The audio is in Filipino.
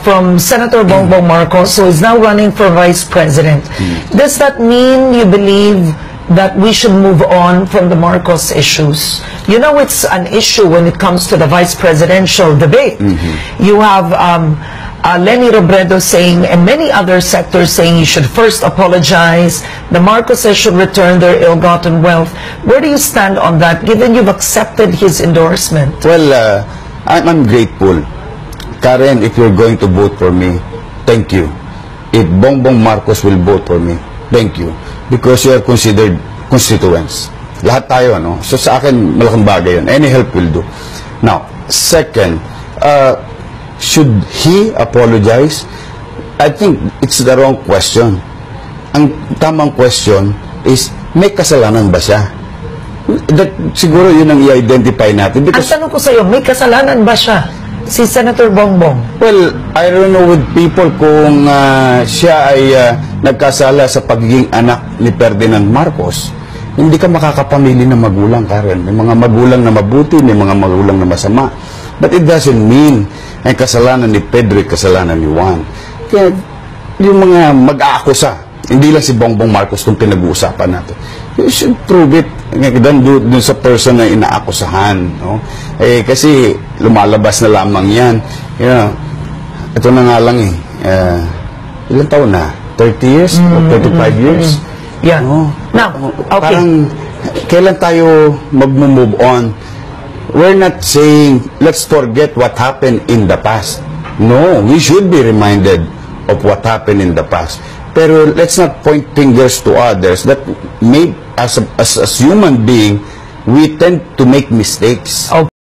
from Senator Bongbong Marcos, who is now running for Vice President. Does that mean you believe that we should move on from the Marcos issues? You know, it's an issue when it comes to the vice presidential debate. You have Leni Robredo saying, and many other sectors saying, you should first apologize. The Marcoses should return their ill-gotten wealth. Where do you stand on that, given you've accepted his endorsement? Well, I'm grateful. Karen, if you're going to vote for me, thank you. If Bongbong Marcos will vote for me, thank you. Because you are considered constituents. Lahat tayo, no? So sa akin, malaking bagay yun. Any help will do. Now, second, should he apologize? I think it's the wrong question. Ang tamang question is, may kasalanan ba siya? That, siguro yun ang i-identify natin. Because, ang tanong ko sa'yo, may kasalanan ba siya? Si Senator Bongbong? Well, I don't know with people kung siya ay nagkasala sa pagiging anak ni Ferdinand Marcos. Hindi ka makakapamili ng magulang, Karen. May mga magulang na mabuti, may mga magulang na masama. But it doesn't mean ay kasalanan ni Pedro, kasalanan ni Juan. Kaya yung mga mag-aakusa, hindi lang si Bongbong Marcos kung pinag-uusapan natin. You should prove it dun sa person na inaakusahan. No? Eh, kasi lumalabas na lamang yan. You know, ito na nga lang ilang taon na? 30 years? O 35 years? Yeah. No? Now, okay. Parang, kailan tayo mag-move on? We're not saying, let's forget what happened in the past. No, we should be reminded of what happened in the past. Pero let's not point fingers to others that may, as human being, we tend to make mistakes.